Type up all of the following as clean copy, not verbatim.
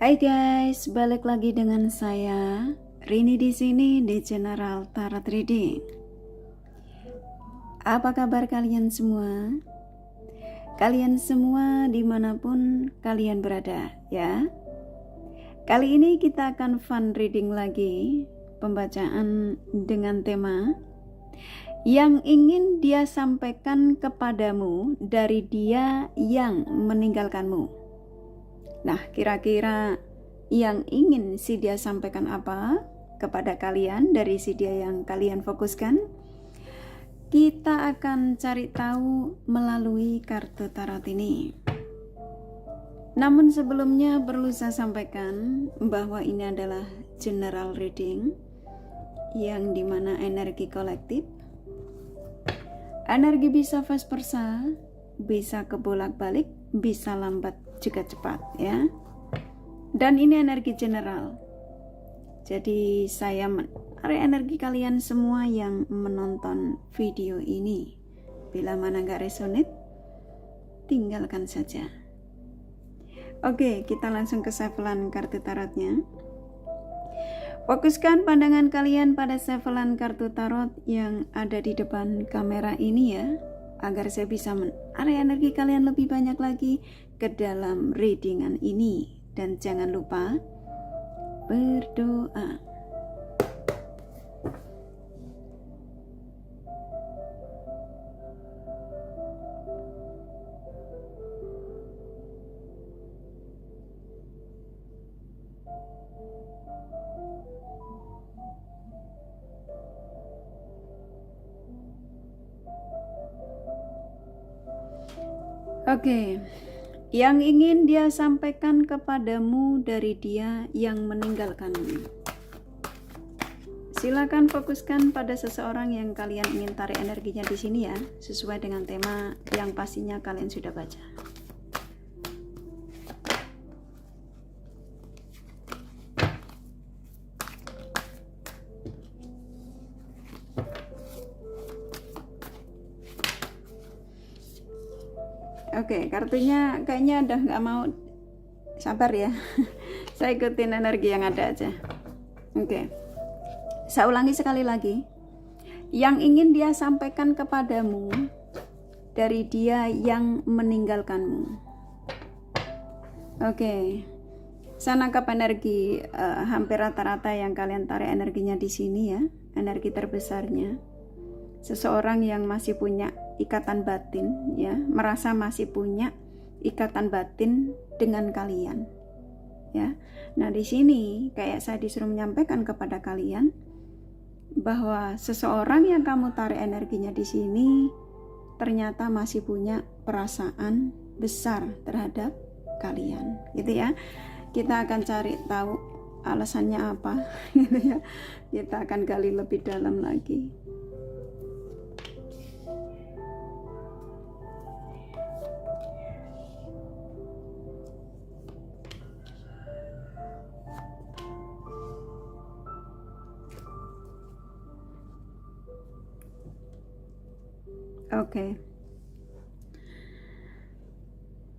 Hai guys, balik lagi dengan saya Rini di sini di General Tarot Reading. Apa kabar kalian semua? Kalian semua dimanapun kalian berada ya. Kali ini kita akan fun reading lagi, pembacaan dengan tema yang ingin dia sampaikan kepadamu dari dia yang meninggalkanmu. Nah, kira-kira yang ingin si dia sampaikan apa kepada kalian dari si dia yang kalian fokuskan? Kita akan cari tahu melalui kartu tarot ini. Namun sebelumnya perlu saya sampaikan bahwa ini adalah general reading yang dimana energi kolektif. Energi bisa vice versa, bisa kebolak-balik, bisa lambat juga cepat ya. Dan ini energi general. Jadi saya menarik energi kalian semua yang menonton video ini. Bila mana gak resonate, tinggalkan saja. Oke, kita langsung ke shufflean kartu tarotnya. Fokuskan pandangan kalian pada shufflean kartu tarot yang ada di depan kamera ini ya, agar saya bisa menarik energi kalian lebih banyak lagi ke dalam readingan ini. Dan jangan lupa berdoa. Oke. Yang ingin dia sampaikan kepadamu dari dia yang meninggalkanmu. Silakan fokuskan pada seseorang yang kalian ingin tarik energinya di sini ya, sesuai dengan tema yang pastinya kalian sudah baca. Oke, kartunya kayaknya udah nggak mau, sabar ya. Saya ikutin energi yang ada aja. Oke, saya ulangi sekali lagi. Yang ingin dia sampaikan kepadamu dari dia yang meninggalkanmu. Oke, saya nangkap energi hampir rata-rata yang kalian tarik energinya di sini ya. Energi terbesarnya seseorang yang masih punya ikatan batin ya, merasa masih punya ikatan batin dengan kalian ya. Nah, di sini kayak saya disuruh menyampaikan kepada kalian bahwa seseorang yang kamu tarik energinya di sini ternyata masih punya perasaan besar terhadap kalian gitu ya. Kita akan cari tahu alasannya apa gitu ya. Kita akan gali lebih dalam lagi. Oke.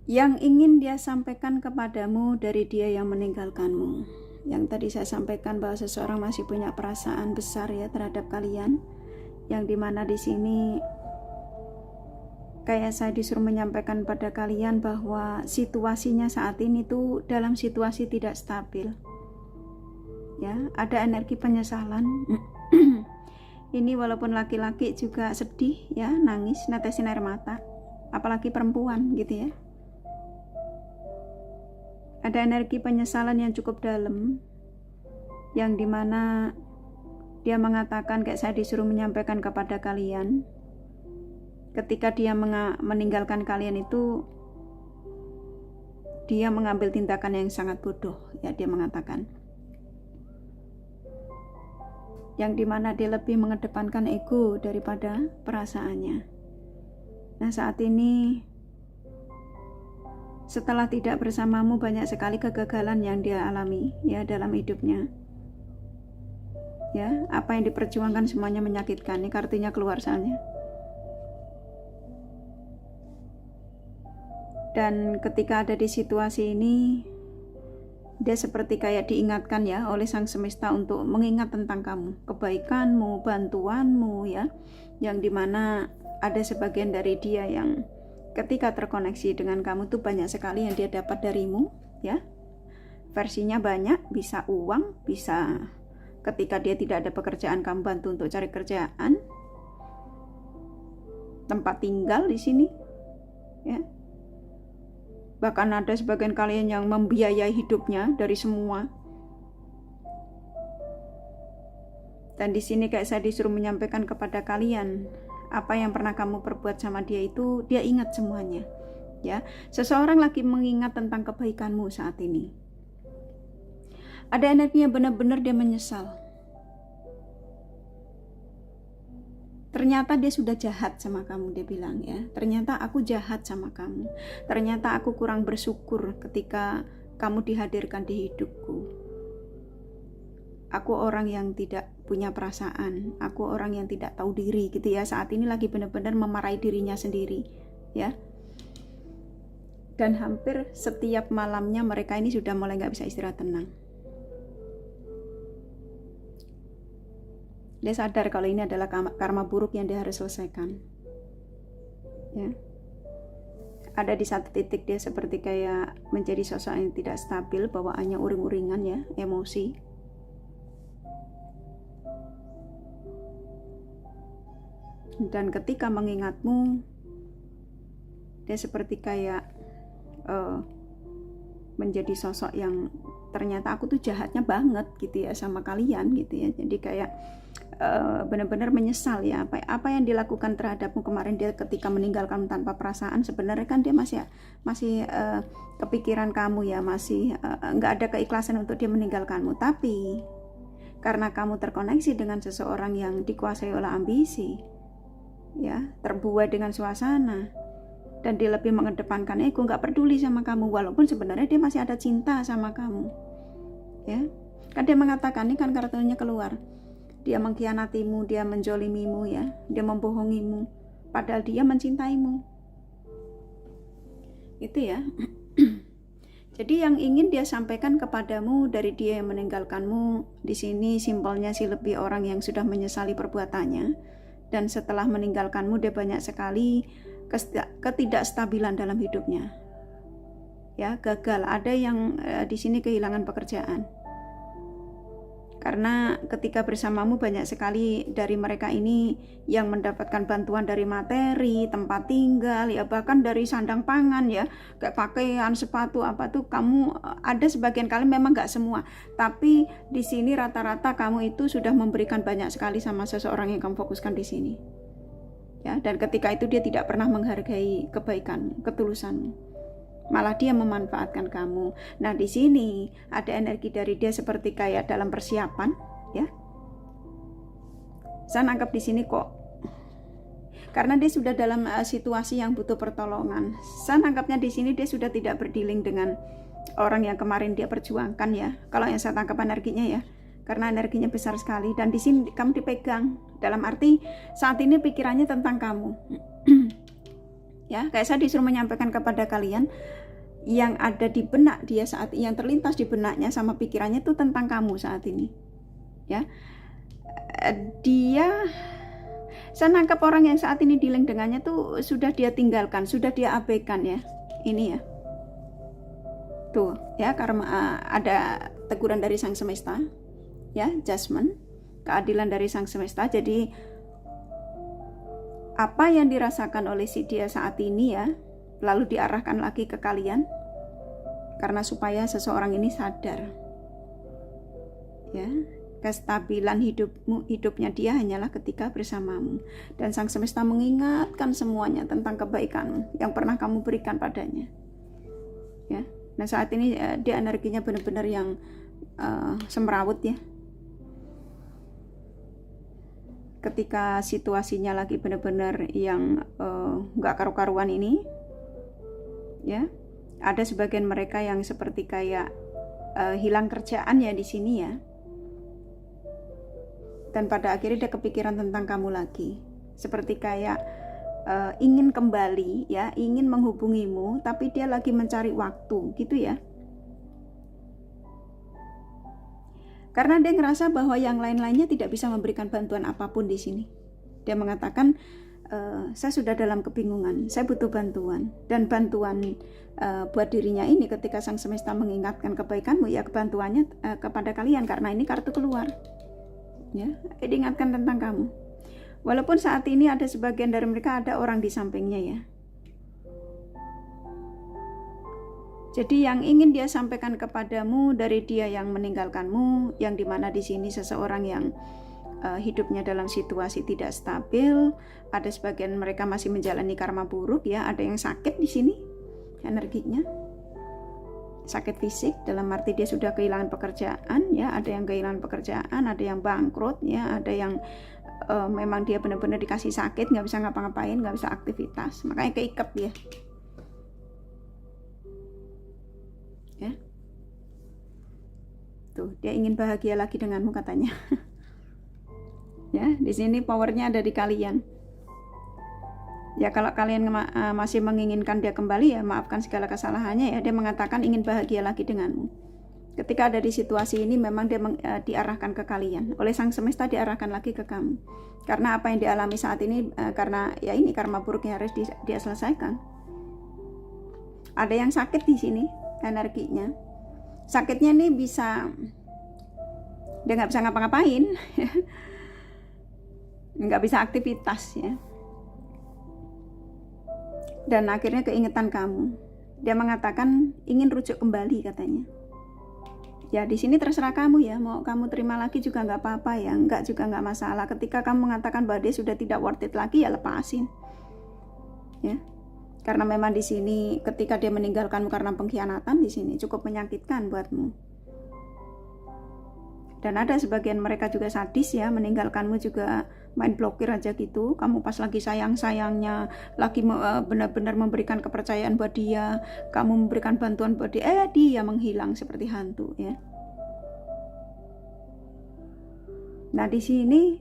Yang ingin dia sampaikan kepadamu dari dia yang meninggalkanmu. Yang tadi saya sampaikan bahwa seseorang masih punya perasaan besar ya terhadap kalian. Yang dimana di sini kayak saya disuruh menyampaikan pada kalian bahwa situasinya saat ini tuh dalam situasi tidak stabil. Ya, ada energi penyesalan. Ini walaupun laki-laki juga sedih ya, nangis, netesin air mata, apalagi perempuan gitu ya. Ada energi penyesalan yang cukup dalam, yang dimana dia mengatakan kayak saya disuruh menyampaikan kepada kalian, ketika dia meninggalkan kalian itu, dia mengambil tindakan yang sangat bodoh ya, dia mengatakan. Yang dimana dia lebih mengedepankan ego daripada perasaannya. Nah, saat ini setelah tidak bersamamu banyak sekali kegagalan yang dia alami ya dalam hidupnya. Ya, apa yang diperjuangkan semuanya menyakitkan. Ini kartunya keluar soalnya. Dan ketika ada di situasi ini, Dia seperti kayak diingatkan ya oleh Sang Semesta untuk mengingat tentang kamu, kebaikanmu, bantuanmu ya, yang dimana ada sebagian dari dia yang ketika terkoneksi dengan kamu tuh banyak sekali yang dia dapat darimu ya. Versinya banyak, bisa uang, bisa ketika dia tidak ada pekerjaan kamu bantu untuk cari kerjaan, tempat tinggal di sini ya. Bahkan ada sebagian kalian yang membiayai hidupnya dari semua. Dan di sini kayak saya disuruh menyampaikan kepada kalian, apa yang pernah kamu perbuat sama dia itu dia ingat semuanya. Ya, seseorang lagi mengingat tentang kebaikanmu saat ini. Ada energinya benar-benar dia menyesal. Ternyata dia sudah jahat sama kamu, dia bilang ya. Ternyata aku jahat sama kamu. Ternyata aku kurang bersyukur ketika kamu dihadirkan di hidupku. Aku orang yang tidak punya perasaan. Aku orang yang tidak tahu diri gitu ya. Saat ini lagi benar-benar memarahi dirinya sendiri ya. Dan hampir setiap malamnya mereka ini sudah mulai gak bisa istirahat tenang. Dia sadar kalau ini adalah karma buruk yang dia harus selesaikan. Ya. Ada di satu titik dia seperti kayak menjadi sosok yang tidak stabil, bawaannya uring-uringan ya, emosi. Dan ketika mengingatmu, dia seperti kayak menjadi sosok yang ternyata aku tuh jahatnya banget gitu ya sama kalian gitu ya. Jadi kayak benar-benar menyesal ya apa yang dilakukan terhadapmu kemarin. Dia ketika meninggalkan tanpa perasaan, sebenarnya kan dia masih kepikiran kamu ya, masih nggak ada keikhlasan untuk dia meninggalkanmu. Tapi karena kamu terkoneksi dengan seseorang yang dikuasai oleh ambisi ya, terbuai dengan suasana, dan dia lebih mengedepankan ego, nggak peduli sama kamu, walaupun sebenarnya dia masih ada cinta sama kamu ya. Kan dia mengatakan, ini kan kartunya keluar, dia mengkhianatimu, dia menjolimimu ya, dia membohongimu, padahal dia mencintaimu. Itu ya. Jadi yang ingin dia sampaikan kepadamu dari dia yang meninggalkanmu, di sini simpelnya sih lebih orang yang sudah menyesali perbuatannya, dan setelah meninggalkanmu dia banyak sekali ketidakstabilan dalam hidupnya. Ya, gagal. Ada yang di sini kehilangan pekerjaan. Karena ketika bersamamu banyak sekali dari mereka ini yang mendapatkan bantuan dari materi, tempat tinggal, ya bahkan dari sandang pangan ya, kayak pakaian, sepatu apa tuh, kamu ada sebagian kali, memang nggak semua, tapi di sini rata-rata kamu itu sudah memberikan banyak sekali sama seseorang yang kamu fokuskan di sini. Ya, dan ketika itu dia tidak pernah menghargai kebaikanmu, ketulusanmu. Malah dia memanfaatkan kamu. Nah, di sini ada energi dari dia seperti kayak dalam persiapan, ya. Saya nangkap di sini kok, karena dia sudah dalam situasi yang butuh pertolongan. Saya nangkapnya di sini dia sudah tidak berdealing dengan orang yang kemarin dia perjuangkan ya. Kalau yang saya tangkap energinya ya, karena energinya besar sekali. Dan di sini kamu dipegang. Dalam arti saat ini pikirannya tentang kamu. Ya, kayak saya disuruh menyampaikan kepada kalian yang ada di benak dia saat yang terlintas di benaknya sama pikirannya itu tentang kamu saat ini. Ya, dia, saya nangkap orang yang saat ini dealing dengannya tuh sudah dia tinggalkan, sudah dia abaikan ya. Ini ya, tuh ya, karena ada teguran dari Sang Semesta, ya, judgment, keadilan dari Sang Semesta. Jadi apa yang dirasakan oleh si dia saat ini ya, lalu diarahkan lagi ke kalian, karena supaya seseorang ini sadar ya, kestabilan hidupnya dia hanyalah ketika bersamamu, dan Sang Semesta mengingatkan semuanya tentang kebaikanmu yang pernah kamu berikan padanya ya. Nah, saat ini dia energinya benar-benar yang semrawut ya, ketika situasinya lagi benar-benar yang nggak karu-karuan ini ya. Ada sebagian mereka yang seperti kayak hilang kerjaan ya di sini ya, dan pada akhirnya dia kepikiran tentang kamu lagi, seperti kayak ingin kembali ya, ingin menghubungimu, tapi dia lagi mencari waktu gitu ya. Karena dia ngerasa bahwa yang lain-lainnya tidak bisa memberikan bantuan apapun di sini. Dia mengatakan, saya sudah dalam kebingungan, saya butuh bantuan. Dan bantuan buat dirinya ini ketika Sang Semesta mengingatkan kebaikanmu, ya bantuannya kepada kalian, karena ini kartu keluar. Ya, diingatkan tentang kamu. Walaupun saat ini ada sebagian dari mereka ada orang di sampingnya ya. Jadi yang ingin dia sampaikan kepadamu dari dia yang meninggalkanmu, yang dimana di sini seseorang yang hidupnya dalam situasi tidak stabil, ada sebagian mereka masih menjalani karma buruk ya, ada yang sakit di sini energinya, sakit fisik dalam arti dia sudah kehilangan pekerjaan ya, ada yang kehilangan pekerjaan, ada yang bangkrut ya, ada yang memang dia benar-benar dikasih sakit, nggak bisa ngapa-ngapain, nggak bisa aktivitas, makanya keikat dia ya. Tuh dia ingin bahagia lagi denganmu katanya. Ya, di sini powernya ada di kalian. Ya kalau kalian masih menginginkan dia kembali, ya maafkan segala kesalahannya ya. Dia mengatakan ingin bahagia lagi denganmu. Ketika ada di situasi ini memang dia diarahkan ke kalian. Oleh Sang Semesta diarahkan lagi ke kamu. Karena apa yang dialami saat ini, karena ya ini karma buruknya harus dia selesaikan. Ada yang sakit di sini energinya. Sakitnya ini bisa dia nggak bisa ngapa-ngapain. Nggak bisa aktivitas ya, dan akhirnya keingetan kamu. Dia mengatakan ingin rujuk kembali katanya. Ya di sini terserah kamu ya, mau kamu terima lagi juga nggak apa-apa ya, nggak juga nggak masalah. Ketika kamu mengatakan bahwa dia sudah tidak worth it lagi, ya lepasin ya, karena memang di sini ketika dia meninggalkanmu karena pengkhianatan, di sini cukup menyakitkan buatmu. Dan ada sebagian mereka juga sadis ya, meninggalkanmu juga main blokir aja gitu. Kamu pas lagi sayang-sayangnya, lagi benar-benar memberikan kepercayaan buat dia, kamu memberikan bantuan buat dia, dia menghilang seperti hantu ya. Nah di sini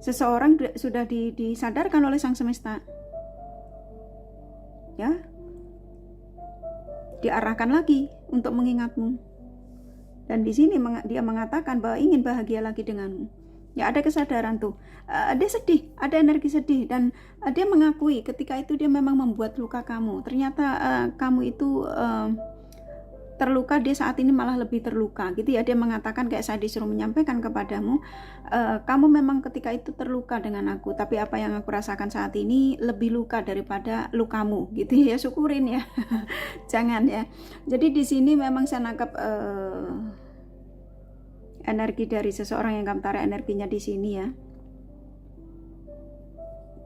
seseorang sudah disadarkan oleh Sang Semesta ya, diarahkan lagi untuk mengingatmu. Dan di sini dia mengatakan bahwa ingin bahagia lagi denganmu. Ya ada kesadaran tuh. Dia sedih, ada energi sedih, dan dia mengakui ketika itu dia memang membuat luka kamu. Ternyata kamu itu terluka, dia saat ini malah lebih terluka gitu ya. Dia mengatakan kayak saya disuruh menyampaikan kepadamu, kamu memang ketika itu terluka dengan aku, tapi apa yang aku rasakan saat ini lebih luka daripada lukamu gitu ya. Syukurin ya. Jangan ya. Jadi di sini memang saya nangkap energi dari seseorang yang kamu tarik energinya di sini ya.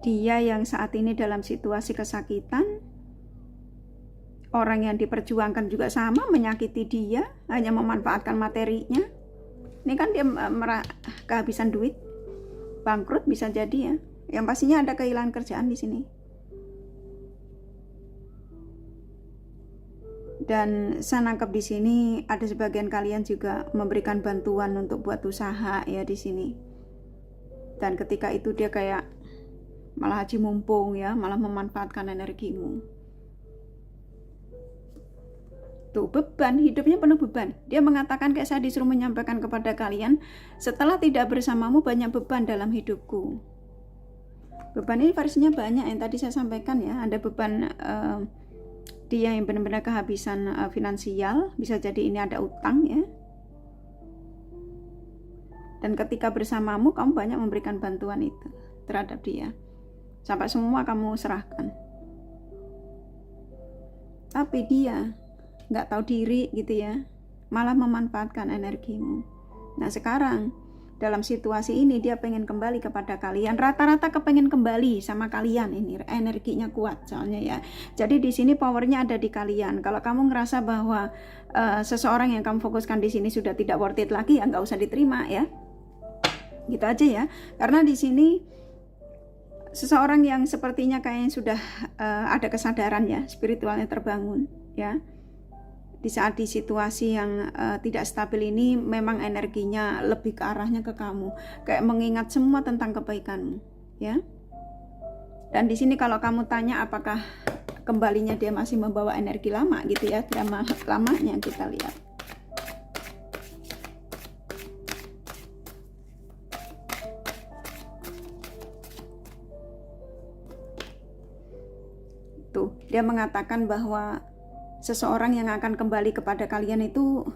Dia yang saat ini dalam situasi kesakitan, orang yang diperjuangkan juga sama menyakiti dia, hanya memanfaatkan materinya. Ini kan dia kehabisan duit, bangkrut bisa jadi ya. Yang pastinya ada kehilangan kerjaan di sini. Dan saya nangkap di sini ada sebagian kalian juga memberikan bantuan untuk buat usaha ya di sini. Dan ketika itu dia kayak malah haji mumpung ya, malah memanfaatkan energimu. Tuh beban, hidupnya penuh beban. Dia mengatakan kayak saya disuruh menyampaikan kepada kalian, setelah tidak bersamamu banyak beban dalam hidupku. Beban ini versinya banyak yang tadi saya sampaikan ya. Ada beban dia yang benar-benar kehabisan finansial, bisa jadi ini ada utang ya. Dan ketika bersamamu kamu banyak memberikan bantuan itu terhadap dia, sampai semua kamu serahkan. Tapi dia nggak tahu diri gitu ya, malah memanfaatkan energimu. Nah sekarang dalam situasi ini dia pengen kembali kepada kalian, rata-rata kepengen kembali sama kalian. Ini energinya kuat soalnya ya. Jadi di sini powernya ada di kalian. Kalau kamu ngerasa bahwa seseorang yang kamu fokuskan di sini sudah tidak worth it lagi, ya nggak usah diterima ya. Gitu aja ya. Karena di sini seseorang yang sepertinya kayaknya sudah ada kesadaran ya, spiritualnya terbangun ya. Di saat di situasi yang tidak stabil ini memang energinya lebih ke arahnya ke kamu, kayak mengingat semua tentang kebaikanmu ya. Dan di sini kalau kamu tanya apakah kembalinya dia masih membawa energi lama gitu ya, drama lamanya kita lihat. Dia mengatakan bahwa seseorang yang akan kembali kepada kalian itu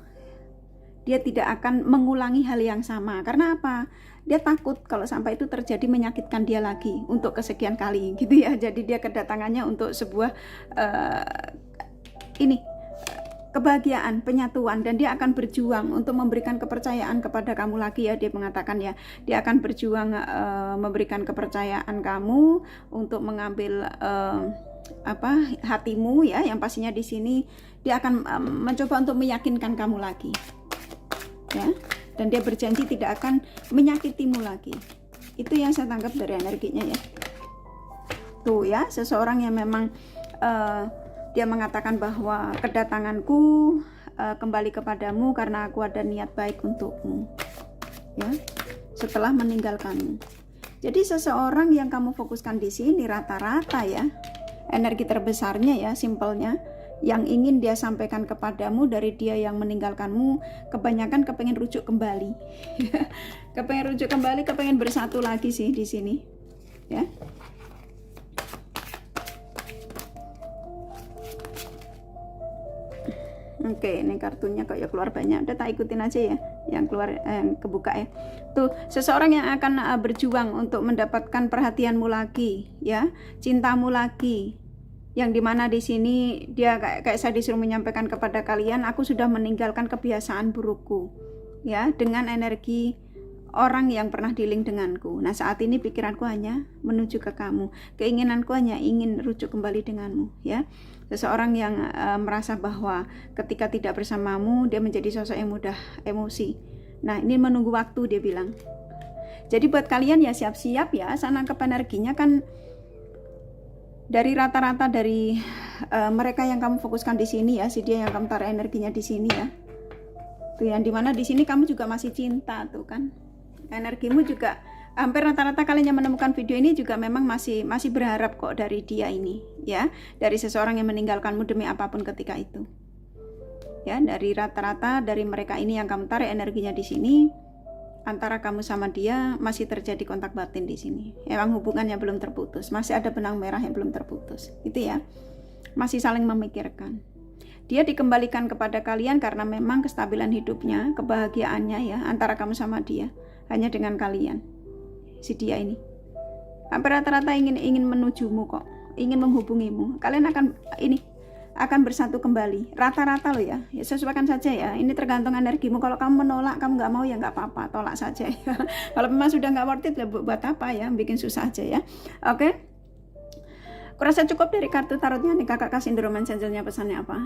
dia tidak akan mengulangi hal yang sama. Karena apa? Dia takut kalau sampai itu terjadi menyakitkan dia lagi untuk kesekian kali gitu ya. Jadi dia kedatangannya untuk sebuah kebahagiaan, penyatuan, dan dia akan berjuang untuk memberikan kepercayaan kepada kamu lagi ya. Dia mengatakan ya, dia akan berjuang memberikan kepercayaan kamu untuk mengambil hatimu ya, yang pastinya di sini dia akan mencoba untuk meyakinkan kamu lagi ya, dan dia berjanji tidak akan menyakitimu lagi. Itu yang saya tangkap dari energinya ya. Tuh ya, seseorang yang memang dia mengatakan bahwa kedatanganku kembali kepadamu karena aku ada niat baik untukmu ya, setelah meninggalkanmu. Jadi seseorang yang kamu fokuskan di sini rata-rata ya, energi terbesarnya ya, simpelnya, yang ingin dia sampaikan kepadamu dari dia yang meninggalkanmu, kebanyakan kepengen rujuk kembali. Kepengen rujuk kembali, kepengen bersatu lagi sih di sini ya. Oke, ini kartunya kok ya keluar banyak. Udah tak ikutin aja ya, yang keluar yang kebuka ya. Tuh, seseorang yang akan berjuang untuk mendapatkan perhatianmu lagi ya, cintamu lagi. Yang dimana di sini dia kayak saya disuruh menyampaikan kepada kalian, aku sudah meninggalkan kebiasaan burukku ya, dengan energi orang yang pernah dealing denganku. Nah, saat ini pikiranku hanya menuju ke kamu. Keinginanku hanya ingin rujuk kembali denganmu ya. Seseorang yang merasa bahwa ketika tidak bersamamu dia menjadi sosok yang mudah emosi. Nah, ini menunggu waktu dia bilang. Jadi buat kalian ya siap-siap ya, sana ke energinya kan dari rata-rata dari mereka yang kamu fokuskan di sini ya, si dia yang kamu taruh energinya di sini ya. Tuh yang dimana di sini kamu juga masih cinta tuh kan. Energimu juga hampir rata-rata kalian yang menemukan video ini juga memang masih berharap kok dari dia ini ya, dari seseorang yang meninggalkanmu demi apapun ketika itu ya. Dari rata-rata dari mereka ini yang kamu tarik energinya di sini, antara kamu sama dia masih terjadi kontak batin di sini. Emang hubungannya belum terputus, masih ada benang merah yang belum terputus itu ya, masih saling memikirkan. Dia dikembalikan kepada kalian karena memang kestabilan hidupnya, kebahagiaannya ya, antara kamu sama dia hanya dengan kalian. Si dia ini hampir rata-rata ingin menujumu kok, ingin menghubungimu. Kalian akan bersatu kembali rata-rata loh ya. Ya sesuaikan saja ya, ini tergantung energimu. Kalau kamu menolak, kamu nggak mau ya nggak apa-apa, tolak saja ya. Kalau memang sudah nggak worth it ya buat apa ya, bikin susah aja ya. Oke, kurasa cukup dari kartu tarotnya nih. Kakak kasih Roman Angelnya pesannya apa?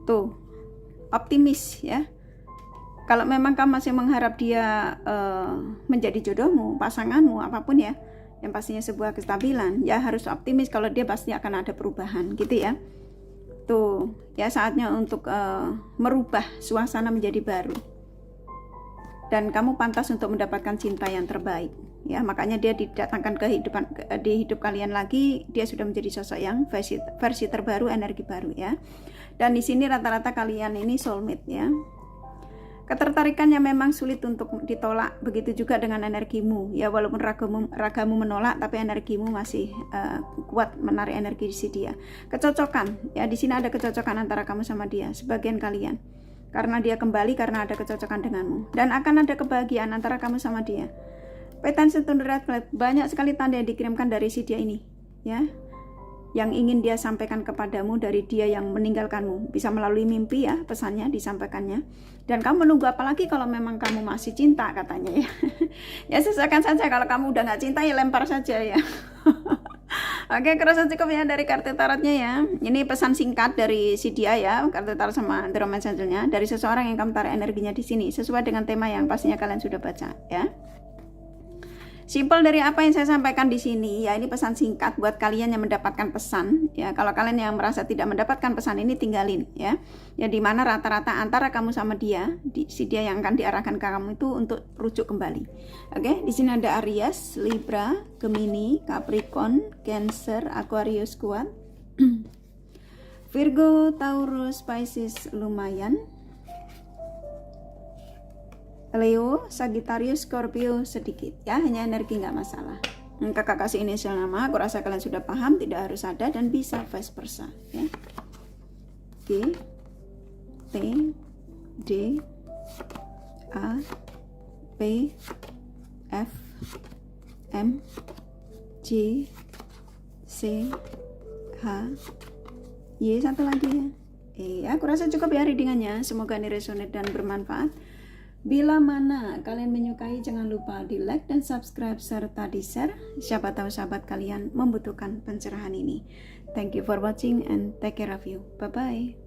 Tuh, optimis ya. Kalau memang kamu masih mengharap dia menjadi jodohmu, pasanganmu, apapun ya, yang pastinya sebuah kestabilan, ya harus optimis kalau dia pasti akan ada perubahan gitu ya. Tuh, ya saatnya untuk merubah suasana menjadi baru. Dan kamu pantas untuk mendapatkan cinta yang terbaik ya. Makanya dia didatangkan di hidup kalian lagi. Dia sudah menjadi sosok yang versi terbaru, energi baru ya. Dan di sini rata-rata kalian ini soulmate ya. Ketertarikannya memang sulit untuk ditolak, begitu juga dengan energimu ya. Walaupun ragamu menolak, tapi energimu masih kuat menarik energi si dia. Kecocokan ya, di sini ada kecocokan antara kamu sama dia, sebagian kalian. Karena dia kembali, karena ada kecocokan denganmu, dan akan ada kebahagiaan antara kamu sama dia. Petance to the red flag, banyak sekali tanda yang dikirimkan dari si dia ini ya, yang ingin dia sampaikan kepadamu dari dia yang meninggalkanmu. Bisa melalui mimpi ya, pesannya disampaikannya. Dan kamu menunggu apalagi kalau memang kamu masih cinta katanya ya. Ya sesuaikan saja, kalau kamu udah nggak cinta ya lempar saja ya. Oke, kurasa cukup ya dari kartu tarotnya ya. Ini pesan singkat dari si dia ya, kartu tarot sama The Romance Angel-nya, dari seseorang yang kamu tarik energinya di sini sesuai dengan tema yang pastinya kalian sudah baca ya. Simpel dari apa yang saya sampaikan di sini ya, ini pesan singkat buat kalian yang mendapatkan pesan ya. Kalau kalian yang merasa tidak mendapatkan pesan ini, tinggalin ya. Ya dimana rata-rata antara kamu sama dia, si dia yang akan diarahkan ke kamu itu untuk rujuk kembali. Oke, di sini ada Aries, Libra, Gemini, Capricorn, Cancer, Aquarius kuat, Virgo, Taurus, Pisces lumayan, Leo, Sagittarius, Scorpio sedikit ya, hanya energi nggak masalah. Kakak kasih inisial nama, aku rasa kalian sudah paham, tidak harus ada dan bisa vice versa ya. G, T, D, A, P, F, M, J, C, H, Y, satu lagi ya. Aku rasa cukup ya readingannya. Semoga ini resonate dan bermanfaat. Bila mana kalian menyukai, jangan lupa di like dan subscribe serta di share. Siapa tahu sahabat kalian membutuhkan pencerahan ini. Thank you for watching and take care of you. Bye bye.